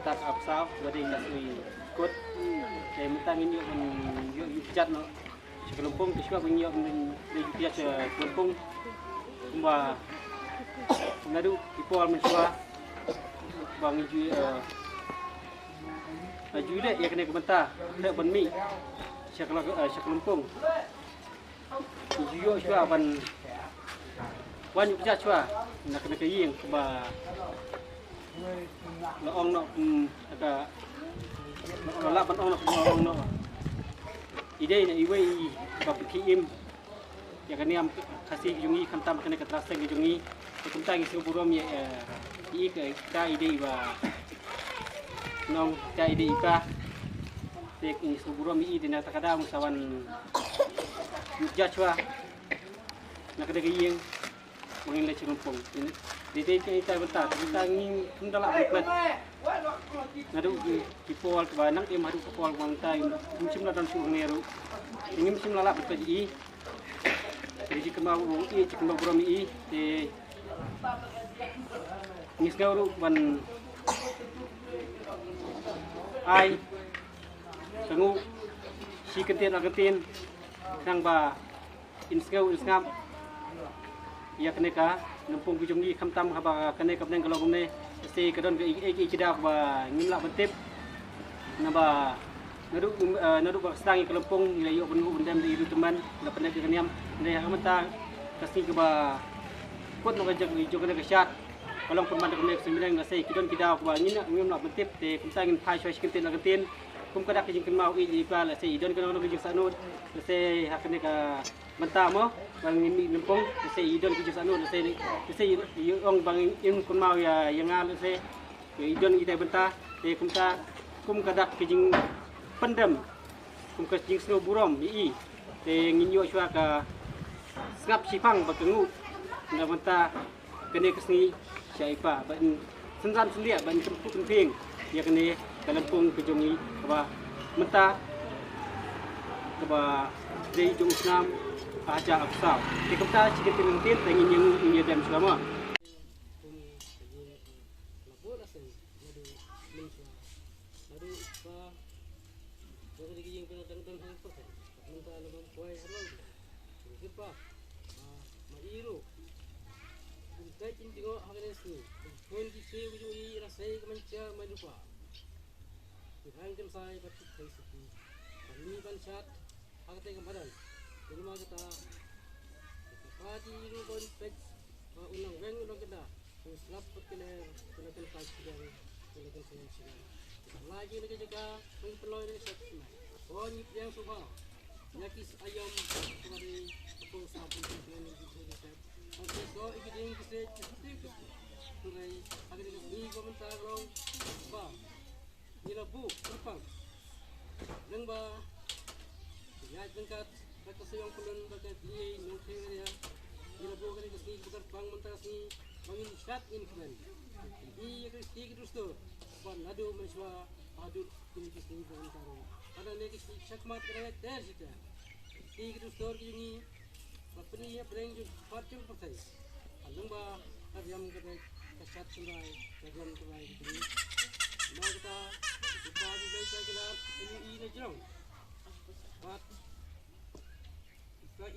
tak absau bagi kasih kod mentang ini yuk jat no sekelompong kisah punya dia sekelompong cuma ngadu ipol mencoba bang ju dek ya kena komentar tak benmi sekelompong ju cua ban wan yuk jat cua nak kena kaying ba lo ong no agak lo lap ban ong no ide ni iwe bab kiim ya kaniam kasih jungi kantam kena ketrasen jungi kunta ngi burom ya i ke ka ide ba nong ka ide ka tek ngi burom i dina takada musawan jachwa nak ada giyeng mengin le cirumpung dede ke ita bentar kita ngi kendala beklet ngadu kipol ke banang dia madu kepol mangtai musim ladan suruh neru ini musim lalap beklet i jadi jika mau i jika mau burom i de ngis gauru ban ai sengu si kentin agentin nang ba insgau insngam ya keneka numpung kujungi kamtam haba keneka beneng kalau gumne si kadon ke iki kidak ba ngimla betip naba nadu ba sedangi kelempung nilai yo benu bendam di itu teman la pendek keniam ne amata kasih ke ba kot no gajak ijo kena Shad kalau pun mandek nek sembilan ngasai kidon kidak ba ngimla betip te kumtangin pai shoi kentin agentin kum kadak kijing kenmau i pa la sei idon kena kijing sanut sei hakne ka mentah mo bang ini lempung sei idon kijing sanut sei ong bang in kenmau ya yang ngal sei idon ide bentah te kum kadak kijing pendem kum kijing snow burom i te nginyo chua ka ngap sipang bakengu na bentah kene kesni syaipa ban senran sendia ban tempuk temping ya kene kalempung kejungi keba mentah keba dari jung Islam aja absal dikemta sikit tintin ingin yang ini dan selama Hangkan saya batik dari situ. Ini kan Shad, agak kemarin. Rumah kita, pagi itu kon pek, unang weng unang kita. Selap perkeler, kena kajian, kena kajian. Lagi lagi juga mengpeloy dari Shad. Oh ni yang suka, nyakis ayam sebagai apa sabun dengan Shad. Nanti so ikut kita cuci. Turai, agak ni komentar long, apa? Ila bu, apa? Lengba, ya jengkat, mereka sayang pulen bagai dia nongshad dia. Ila bu kan kesini bukan bang mentah kesini bangin Shad ini kan. Ini kesini terus tu, pan adu meswa adu ini kesini bang taruh. Ada lagi syakmat kerana der kita. Kesini terus tu ini, apa ni ya perang ju parcul partai. Lengba kajian kerana Shad sungai, kajian kerana ini. Mau kita bagai saya kira ini jauh. But kita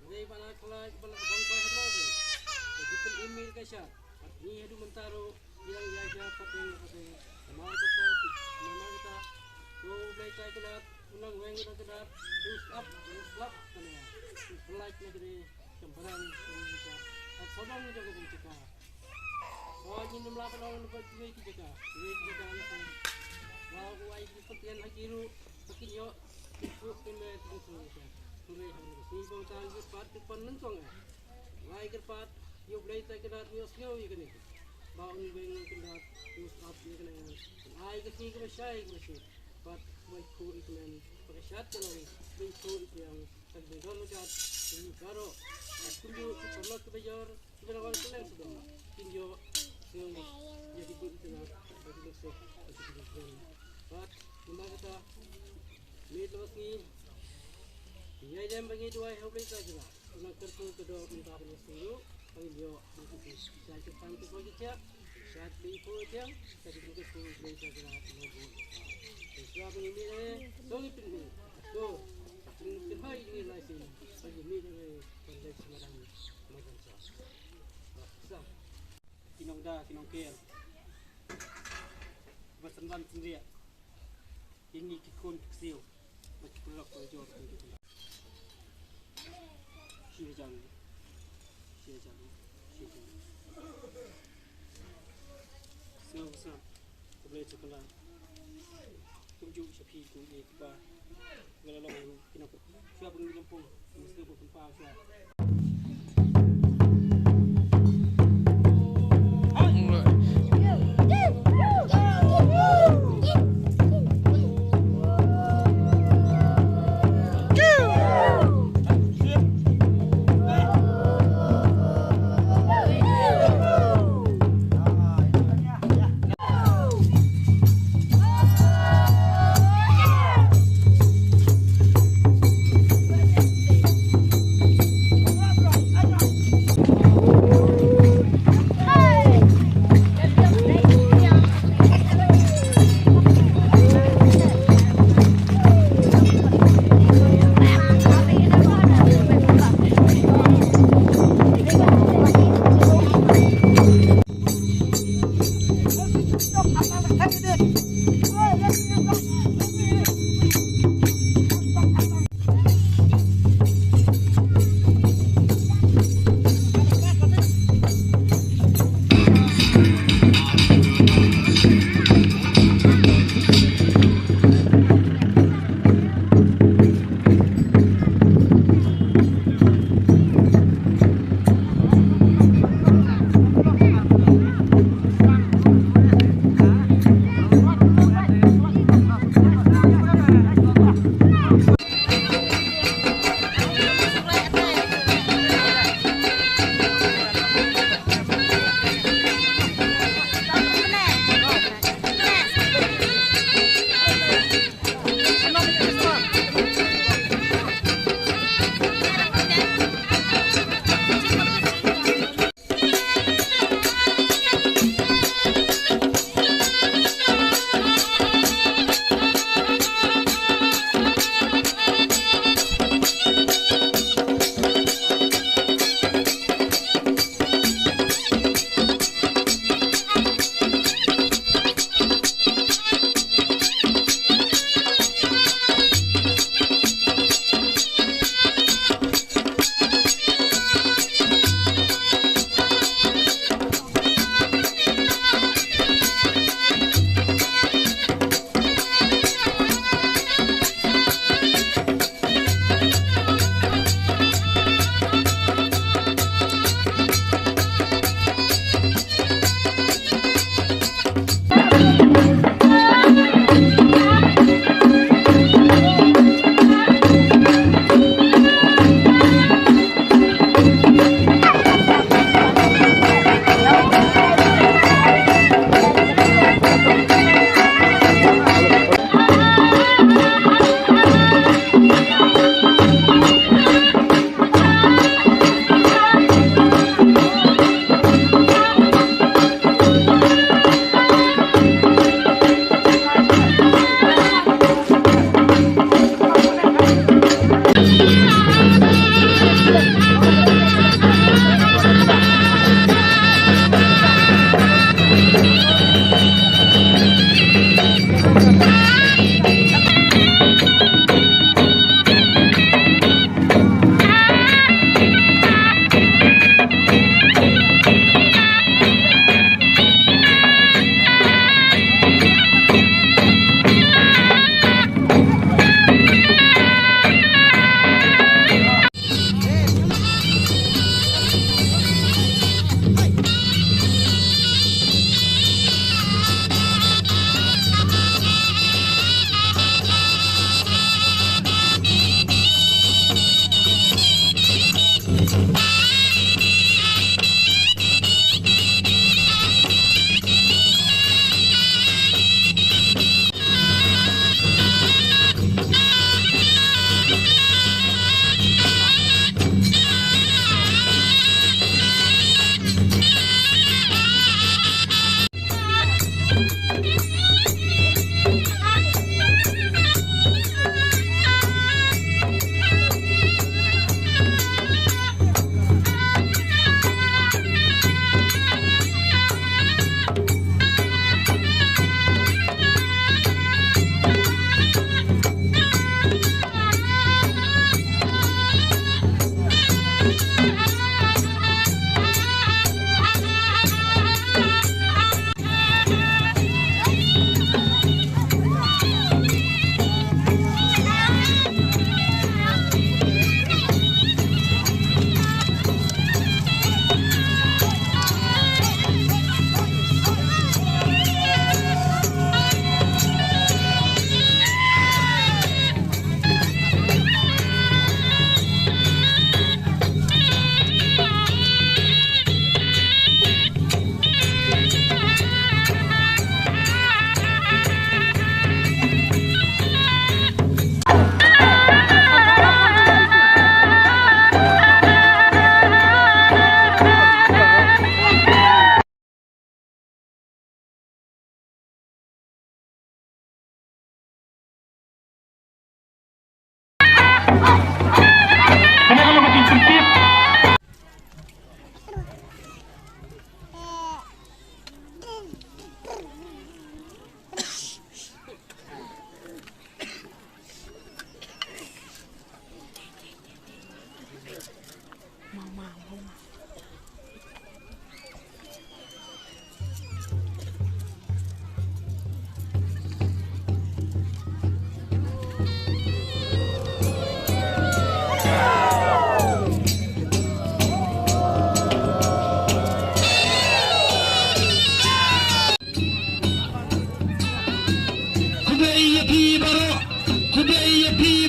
dari mana kelak bangkai hadroh ni. Jadi pun email ke Shad. Ni hadu mentaro yang ya pakai. Mau kita tu bagai saya kira unang weng kita kira use up kan ya. Like negeri campuran Indonesia. Sebab ni juga kita. Oh, ini melakukan orang dapat duit kita langsung. Kalau uai sepertian hakiru, mungkin yo itu kemet langsung. Tulis ni bangsa kerpat depan langsung. Uai kerpat, yo belai tak kerat yo skill yo kene. Bau ni beng kerat, yo stop yo kene. Uai kesini ke Shad ke. But uai ko itu men pakai Shad kalau beng ko itu yang sedang Nongshad ini Baroh. Kunju perlu ke bayar, kita orang keleng sudah. Kunju yang jadi itu nak bagi mesej but mana kata ni lepas ni dia jam bagi dua hari saja nak kerja kedua minta penuh semua panggil dia saya cepat tu bagi dia Shad Bipojang, tadi kita pun belajar dengan Ngut. Siapa ini ni? Soli pilih. So, kita hai ini nasi. Bagi ni ni konteks macam macam sah. Kinong dah, kinong ker. Bersenban sendiri. Ini kikun kecil. Macam pelak pelajur gitu. Siapa jang? Senang, boleh cakap. Tunjuk siapa itu kita. Kalau orang kita siapa yang lempung, mesti bukan siapa.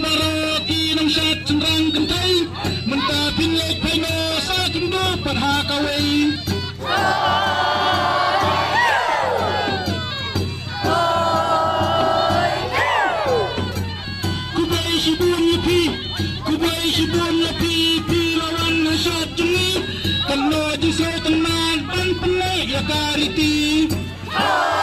Baroh di Nongshad cenderang kentai mentah pinlek paino sakindo padha kawai kubai shibun yapi lawan Nongshad jeni kalau jisau tenan pan penai ya kariti